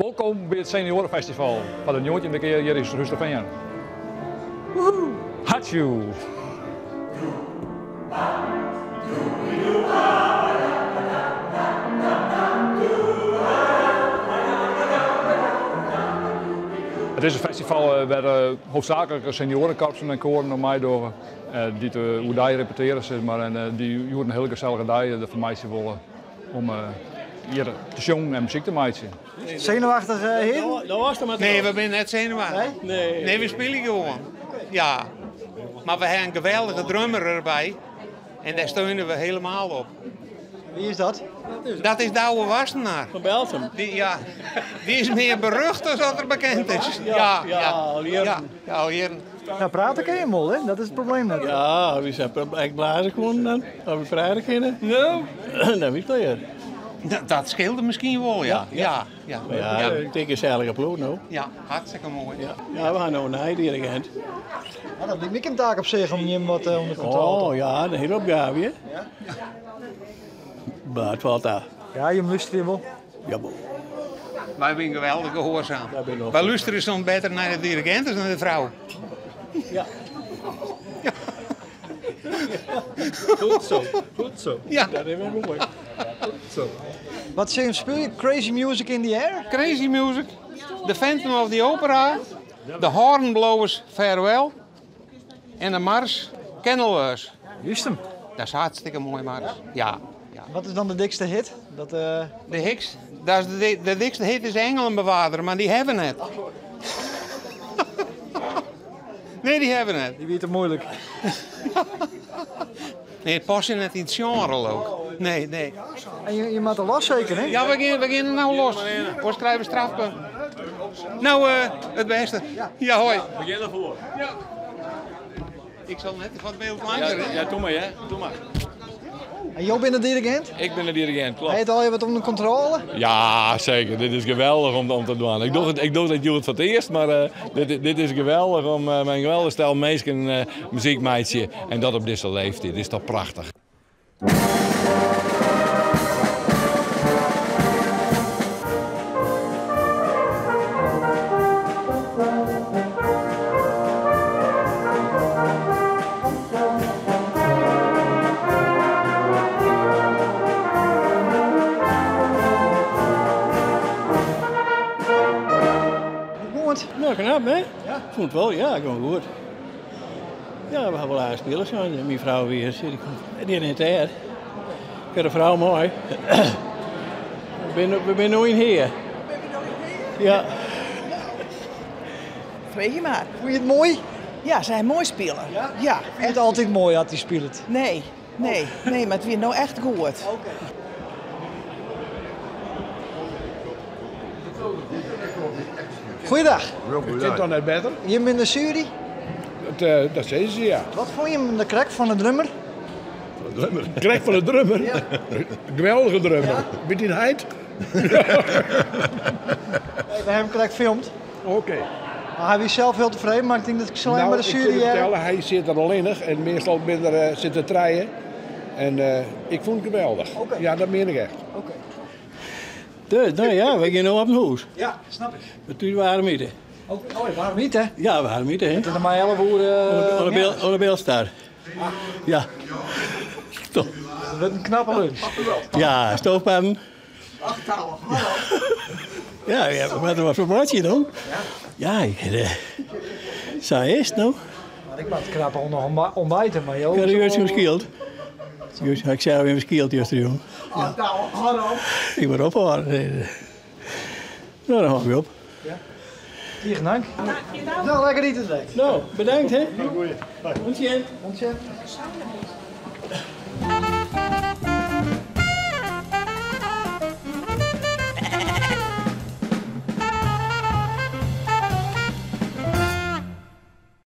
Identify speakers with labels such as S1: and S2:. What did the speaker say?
S1: Welkom bij het Seniorenfestival van de Nieuwtje in de keer hier in Rusteveen. Woehoe! Hatsjoe! Het is een festival waar hoofdzakelijk seniorenkorpsen en koren nog meedoen. Die hoe die repeteren zeg maar, en die joeren een hele gezellige dag voor mij willen om hier te zingen en muziek te maken.
S2: Zenuwachtig heen?
S3: Nee, we zijn net zenuwachtig. Nee, we spelen gewoon. Ja. Maar we hebben een geweldige drummer erbij. En daar steunen we helemaal op.
S2: Wie is dat?
S3: Dat is Douwe Wassenaar.
S4: Van Beltem.
S3: Die is meer berucht dan dat er bekend is. Ja, al jaren.
S2: Nou, praten kun je hem wel, hè? Dat is het probleem net.
S4: Ja, we zijn echt blazen gewoon dan. Als we praten kunnen. Nou. Dan weet je het.
S3: Dat scheelde misschien wel, ja. Ja.
S4: Maar ja, ik denk een gezellige ploeg nou.
S3: Ja, hartstikke mooi.
S4: Ja, we gaan nou naar de dirigent.
S2: Maar dat lijkt me een taak op zich om je hem wat onder controle te
S4: Oh ja, een hele opgave, hè? Ja. Maar het valt daar.
S2: Ja, je lust weer wel.
S4: Jawel.
S3: Wij zijn geweldig gehoorzaam.
S4: Wij
S3: Wij luisteren soms beter naar de dirigent dan naar de vrouw.
S4: Ja. Goed zo, goed zo.
S3: Ja.
S4: Dat is wel mooi.
S2: Wat speel je? Crazy Music in the Air?
S3: Crazy Music, The Phantom of the Opera, The Hornblowers Farewell en de Mars Kennelers.
S2: Juist hem.
S3: Dat is hartstikke mooi, Mars. Ja.
S2: Wat is dan de dikste hit?
S3: De Hicks, dat is de dikste hit is Engelenbewaarder, maar die hebben het. Nee, die hebben het.
S2: Die weet het moeilijk.
S3: Nee, het past net in het genre ook. Nee.
S2: En je maakt er los zeker, hè?
S3: Ja, we beginnen nou los. We schrijven strafpunt. Nou, het beste. Ja, hoi.
S5: Begin ervoor.
S3: Ja. Ik zal net van het beeld langer.
S5: Ja, doe maar, hè. Doe maar.
S2: En jij bent de dirigent?
S5: Ik ben de dirigent, klopt.
S2: Heb je het al even wat onder controle?
S5: Ja, zeker. Dit is geweldig om te doen. Ik doe het voor het eerst, maar dit is geweldig om met een geweldige stel mensen muziek meidje. En dat op deze leeftijd. Dit is toch prachtig.
S4: Nou, knap, hè? Ja. Vond het wel, ja, gewoon goed. Ja, we hebben wel spelers gaan. Mijn vrouw weer, die is niet hier. Ik heb een vrouw mooi. We zijn nooit hier. Ja.
S6: Vreeg je maar.
S2: Vond je het mooi?
S6: Ja, zij mooi spelen. Ja.
S2: Ik vind het altijd mooi dat hij speelt.
S6: Nee, maar het weer nou echt goed.
S2: Goeiedag.
S7: Het is toch net beter?
S2: Je bent de jury.
S7: Dat zeggen ze, ja.
S2: Wat vond je van de crack van de drummer?
S7: Krek van de drummer. Ja. Geweldige drummer. Weet je die heid?
S2: We hebben hem crack gefilmd.
S7: Oké.
S2: Maar hij was zelf heel tevreden, maar ik denk dat ik zo alleen
S7: Nou,
S2: maar de
S7: ik
S2: jury...
S7: kan je vertellen, hij zit er alleenig en meestal ben er zitten treien. En ik vond het geweldig.
S2: Oké.
S7: Ja, dat meen ik echt.
S2: Oké.
S4: Dus, nou ja, we gaan nu op het huis.
S2: Ja, snap ik.
S4: We waren midden.
S2: Oh, waarom niet, hè?
S4: Ja, we waren midden, hè?
S2: Het is nog maar 11 uur...
S4: Op de beeldstar. Ja. Toch.
S2: Dat wordt een knappe lunch.
S4: Ja, stoofpannen. Ja, wat was voor broodje dan? Ja, zo is het nou.
S2: Ik maak het knap nog ontbijten, maar joh...
S4: Ik had juist geskield. Ik zei weer geskield, juist, jongen. Ja. Ik word opgehouden. Nou, dan gaan we op.
S2: Hier, dank. Nou, lekker eten.
S4: Nou, bedankt, hè? Goeie.
S2: Ontje.